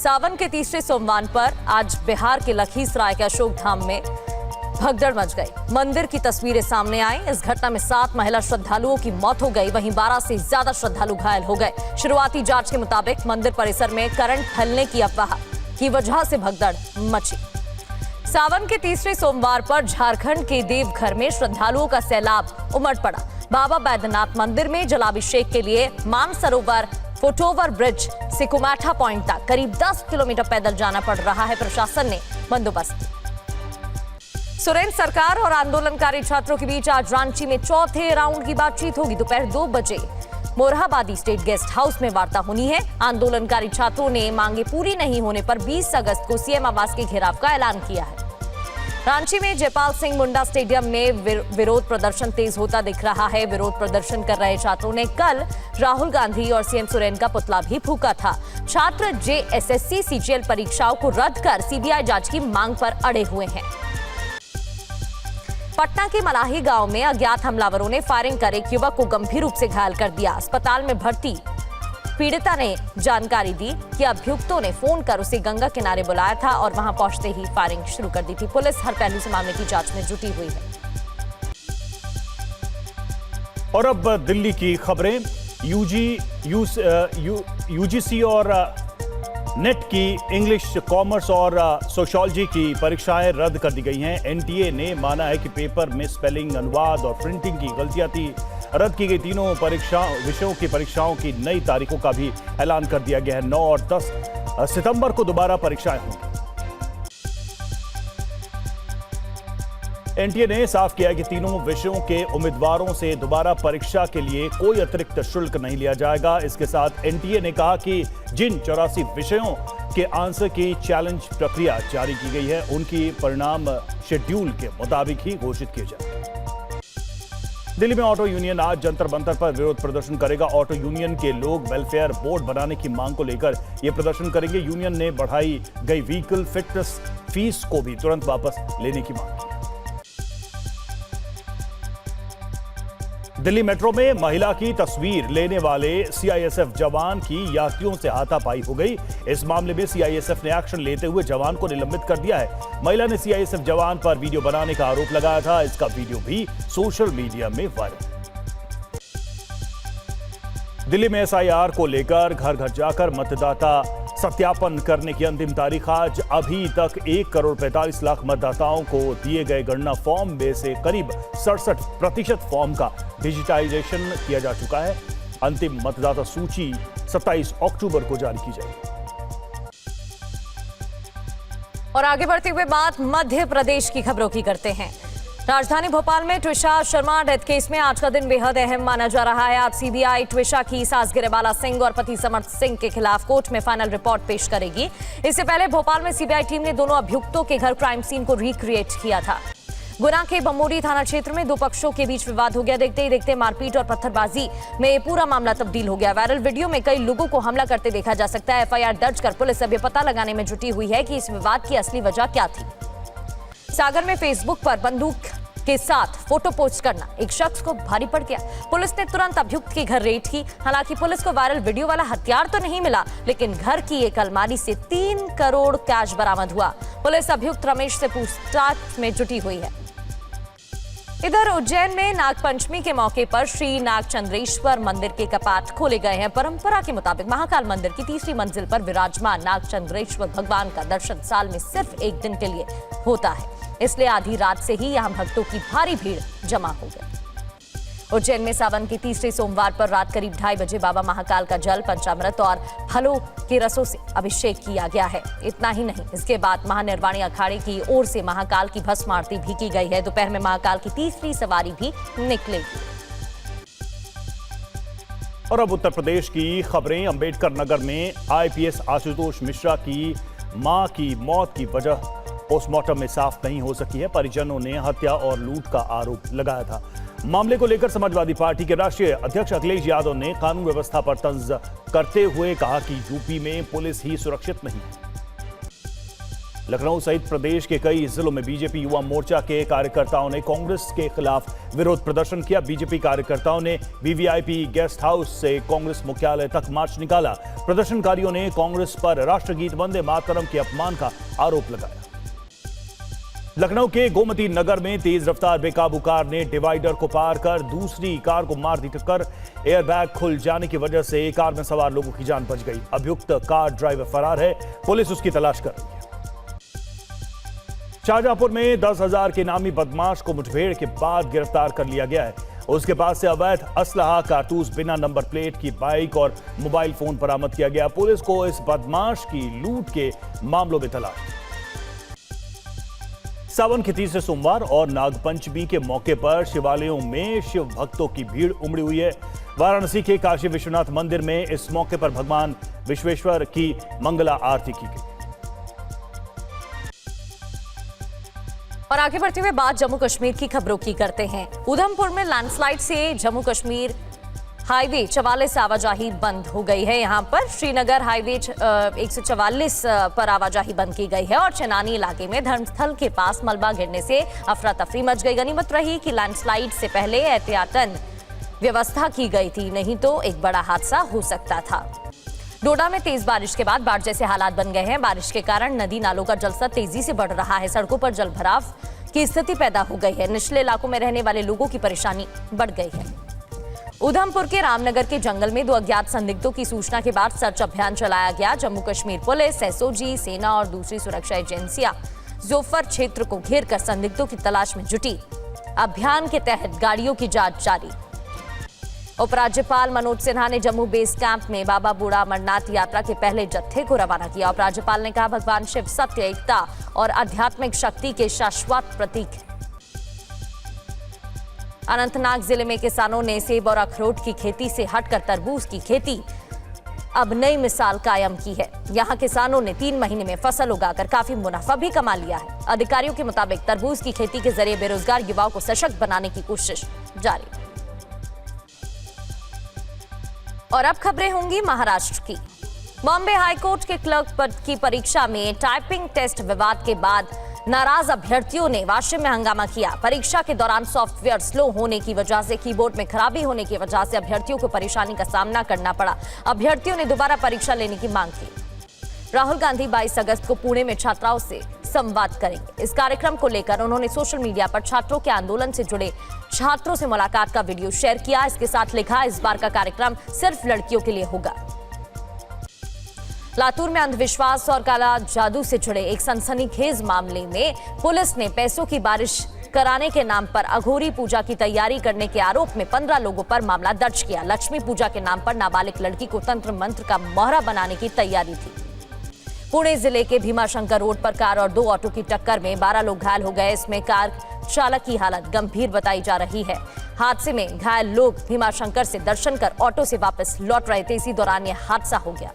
सावन के तीसरे सोमवार पर आज बिहार के लखीसराय के अशोक धाम में भगदड़ मच गई। मंदिर की तस्वीरें सामने आई। इस घटना में 7 महिला श्रद्धालुओं की मौत हो गई, वहीं 12 से ज्यादा श्रद्धालु घायल हो गए। शुरुआती जांच के मुताबिक मंदिर परिसर में करंट फैलने की अफवाह की वजह से भगदड़ मची। सावन के तीसरे सोमवार पर झारखंड के देवघर में श्रद्धालुओं का सैलाब उमड़ पड़ा। बाबा बैद्यनाथ मंदिर में जलाभिषेक के लिए मानसरोवर फुटओवर ब्रिज से कुमाठा पॉइंट तक करीब 10 किलोमीटर पैदल जाना पड़ रहा है। प्रशासन ने बंदोबस्त। सुरेंद्र सरकार और आंदोलनकारी छात्रों के बीच आज रांची में चौथे राउंड की बातचीत होगी। दोपहर 2 बजे मोरहाबादी स्टेट गेस्ट हाउस में वार्ता होनी है। आंदोलनकारी छात्रों ने मांगे पूरी नहीं होने पर 20 अगस्त को सीएम आवास के घेराव का ऐलान किया है। रांची में जयपाल सिंह मुंडा स्टेडियम में विरोध प्रदर्शन तेज होता दिख रहा है। विरोध प्रदर्शन कर रहे छात्रों ने कल राहुल गांधी और सीएम सोरेन का पुतला भी फूंका था। छात्र जेएसएससी सीजीएल परीक्षाओं को रद्द कर सीबीआई जांच की मांग पर अड़े हुए हैं। पटना के मलाही गांव में अज्ञात हमलावरों ने फायरिंग कर एक युवक को गंभीर रूप से घायल कर दिया। अस्पताल में भर्ती पीड़िता ने जानकारी दी कि अभियुक्तों ने फोन कर उसे गंगा किनारे बुलाया था और वहां पहुंचते ही फायरिंग शुरू कर दी थी। पुलिस हर पहलू से मामले की जांच में जुटी हुई है। और अब दिल्ली की खबरें। यूजीसी और नेट की इंग्लिश, कॉमर्स और सोशियोलॉजी की परीक्षाएं रद्द कर दी गई हैं। एनटीए ने माना है कि पेपर में स्पेलिंग, अनुवाद और प्रिंटिंग की गलतियां थी। रद्द की गई तीनों विषयों की परीक्षाओं की नई तारीखों का भी ऐलान कर दिया गया है। 9 और 10 सितंबर को दोबारा परीक्षाएं होंगी। एनटीए ने साफ किया कि तीनों विषयों के उम्मीदवारों से दोबारा परीक्षा के लिए कोई अतिरिक्त शुल्क नहीं लिया जाएगा। इसके साथ एनटीए ने कहा कि जिन 84 विषयों के आंसर की चैलेंज प्रक्रिया जारी की गई है, उनकी परिणाम शेड्यूल के मुताबिक ही घोषित किए जाएंगे। दिल्ली में ऑटो यूनियन आज जंतर मंतर पर विरोध प्रदर्शन करेगा। ऑटो यूनियन के लोग वेलफेयर बोर्ड बनाने की मांग को लेकर यह प्रदर्शन करेंगे। यूनियन ने बढ़ाई गई व्हीकल फिटनेस फीस को भी तुरंत वापस लेने की मांग की। दिल्ली मेट्रो में महिला की तस्वीर लेने वाले सीआईएसएफ जवान की यात्रियों से हाथापाई हो गई। इस मामले में सीआईएसएफ ने एक्शन लेते हुए जवान को निलंबित कर दिया है। महिला ने सीआईएसएफ जवान पर वीडियो बनाने का आरोप लगाया था। इसका वीडियो भी सोशल मीडिया में वायरल। दिल्ली में एसआईआर को लेकर घर घर जाकर मतदाता सत्यापन करने की अंतिम तारीख आज। अभी तक 1 करोड़ 45 लाख मतदाताओं को दिए गए गणना फॉर्म में से करीब 67% फॉर्म का डिजिटाइजेशन किया जा चुका है। अंतिम मतदाता सूची 27 अक्टूबर को जारी की जाएगी। और आगे बढ़ते हुए बात मध्य प्रदेश की खबरों की करते हैं। राजधानी भोपाल में ट्विशा शर्मा डेथ केस में आज का दिन बेहद अहम माना जा रहा है। आज सीबीआई ट्विशा की सास गिरेबाला सिंह और पति समर्थ सिंह के खिलाफ कोर्ट में फाइनल रिपोर्ट पेश करेगी। इससे पहले भोपाल में सीबीआई टीम ने दोनों अभियुक्तों के घर क्राइम सीन को रिक्रिएट किया था। गुना के बमोरी थाना क्षेत्र में 2 पक्षों के बीच विवाद हो गया। देखते ही देखते मारपीट और पत्थरबाजी में पूरा मामला तब्दील हो गया। वायरल वीडियो में कई लोगों को हमला करते देखा जा सकता है। एफआईआर दर्ज कर पुलिस अब यह पता लगाने में जुटी हुई है कि इस विवाद की असली वजह क्या थी। सागर में फेसबुक पर बंदूक के साथ फोटो पोस्ट करना एक शख्स को भारी पड़ गया। पुलिस ने तुरंत अभियुक्त के घर रेड की। हालांकि पुलिस को वायरल वीडियो वाला हथियार तो नहीं मिला, लेकिन घर की एक अलमारी से 3 करोड़ कैश बरामद हुआ। पुलिस अभियुक्त रमेश से पूछताछ में जुटी हुई है। इधर उज्जैन में नागपंचमी के मौके पर श्री नागचंद्रेश्वर मंदिर के कपाट खोले गए हैं। परंपरा के मुताबिक महाकाल मंदिर की तीसरी मंजिल पर विराजमान नागचंद्रेश्वर भगवान का दर्शन साल में सिर्फ एक दिन के लिए होता है, इसलिए आधी रात से ही यहां भक्तों की भारी भीड़ जमा हो गई। उज्जैन में सावन के तीसरे सोमवार पर रात करीब 2:30 बजे बाबा महाकाल का जल, पंचामृत और फलों के रसों से अभिषेक किया गया है। इतना ही नहीं, इसके बाद महानिर्वाणी अखाड़े की ओर से महाकाल की भस्म आरती भी की गई है। दोपहर में महाकाल की तीसरी सवारी भी निकलेगी। और अब उत्तर प्रदेश की खबरें। अंबेडकर नगर में आईपीएस आशुतोष मिश्रा की मां की मौत की वजह पोस्टमार्टम में साफ नहीं हो सकी है। परिजनों ने हत्या और लूट का आरोप लगाया था। मामले को लेकर समाजवादी पार्टी के राष्ट्रीय अध्यक्ष अखिलेश यादव ने कानून व्यवस्था पर तंज करते हुए कहा कि यूपी में पुलिस ही सुरक्षित नहीं है। लखनऊ सहित प्रदेश के कई जिलों में बीजेपी युवा मोर्चा के कार्यकर्ताओं ने कांग्रेस के खिलाफ विरोध प्रदर्शन किया। बीजेपी कार्यकर्ताओं ने वीवीआईपी गेस्ट हाउस से कांग्रेस मुख्यालय तक मार्च निकाला। प्रदर्शनकारियों ने कांग्रेस पर राष्ट्रगीत वंदे मातरम के अपमान का आरोप लगाया। लखनऊ के गोमती नगर में तेज रफ्तार बेकाबू कार ने डिवाइडर को पार कर दूसरी कार को मार दी टक्कर। एयरबैग खुल जाने की वजह से कार में सवार लोगों की जान बच गई। अभियुक्त कार ड्राइवर फरार है, पुलिस उसकी तलाश कर रही है। शाहजहांपुर में 10,000 के नामी बदमाश को मुठभेड़ के बाद गिरफ्तार कर लिया गया है। उसके पास से अवैध असलहा, कारतूस, बिना नंबर प्लेट की बाइक और मोबाइल फोन बरामद किया गया। पुलिस को इस बदमाश की लूट के मामलों में तलाश। सावन के तीसरे सोमवार और नागपंचमी के मौके पर शिवालयों में शिव भक्तों की भीड़ उमड़ी हुई है। वाराणसी के काशी विश्वनाथ मंदिर में इस मौके पर भगवान विश्वेश्वर की मंगला आरती की गई। और आगे बढ़ते हुए बात जम्मू कश्मीर की खबरों की करते हैं। उधमपुर में लैंडस्लाइड से जम्मू कश्मीर हाईवे 44 आवाजाही बंद हो गई है। यहां पर श्रीनगर हाईवे 144 पर आवाजाही बंद की गई है और चेनानी इलाके में धर्मस्थल के पास मलबा गिरने से अफरा तफरी मच गई। गनीमत रही कि लैंडस्लाइड से पहले एहतियातन व्यवस्था की गई थी, नहीं तो एक बड़ा हादसा हो सकता था। डोडा में तेज बारिश के बाद बाढ़ जैसे हालात बन गए हैं। बारिश के कारण नदी नालों का जलस्तर तेजी से बढ़ रहा है। सड़कों पर जलभराव की स्थिति पैदा हो गई है। निचले इलाकों में रहने वाले लोगों की परेशानी बढ़ गई है। उधमपुर के रामनगर के जंगल में 2 अज्ञात संदिग्धों की सूचना के बाद सर्च अभियान चलाया गया। जम्मू कश्मीर पुलिस, एसओजी, सेना और दूसरी सुरक्षा एजेंसियां जोफर क्षेत्र को घेरकर संदिग्धों की तलाश में जुटी। अभियान के तहत गाड़ियों की जांच जारी। उपराज्यपाल मनोज सिन्हा ने जम्मू बेस कैंप में बाबा बूढ़ा अमरनाथ यात्रा के पहले जत्थे को रवाना किया। उपराज्यपाल ने कहा, भगवान शिव सत्य, एकता और आध्यात्मिक शक्ति के शाश्वत प्रतीक है। अनंतनाग जिले में किसानों ने सेब और अखरोट की खेती से हटकर तरबूज की खेती अब नई मिसाल कायम की है। यहां किसानों ने 3 महीने में फसल उगाकर काफी मुनाफा भी कमा लिया है। अधिकारियों के मुताबिक तरबूज की खेती के जरिए बेरोजगार युवाओं को सशक्त बनाने की कोशिश जारी। और अब खबरें होंगी महाराष्ट्र की। बॉम्बे हाईकोर्ट के क्लर्क पद की परीक्षा में टाइपिंग टेस्ट विवाद के बाद नाराज अभ्यर्थियों ने वाशरूम में हंगामा किया। परीक्षा के दौरान सॉफ्टवेयर स्लो होने की वजह से, कीबोर्ड में खराबी होने की वजह से अभ्यर्थियों को परेशानी का सामना करना पड़ा। अभ्यर्थियों ने दोबारा परीक्षा लेने की मांग की। राहुल गांधी 22 अगस्त को पुणे में छात्राओं से संवाद करेंगे। इस कार्यक्रम को लेकर उन्होंने सोशल मीडिया पर छात्रों के आंदोलन से जुड़े छात्रों से मुलाकात का वीडियो शेयर किया। इसके साथ लिखा, इस बार का कार्यक्रम सिर्फ लड़कियों के लिए होगा। लातूर में अंधविश्वास और काला जादू से जुड़े एक सनसनीखेज मामले में पुलिस ने पैसों की बारिश कराने के नाम पर अघोरी पूजा की तैयारी करने के आरोप में 15 लोगों पर मामला दर्ज किया। लक्ष्मी पूजा के नाम पर नाबालिग लड़की को तंत्र मंत्र का मोहरा बनाने की तैयारी थी। पुणे जिले के भीमाशंकर रोड पर कार और 2 ऑटो की टक्कर में 12 लोग घायल हो गए। इसमें कार चालक की हालत गंभीर बताई जा रही है। हादसे में घायल लोग भीमाशंकर से दर्शन कर ऑटो से वापस लौट रहे थे। इसी दौरान यह हादसा हो गया।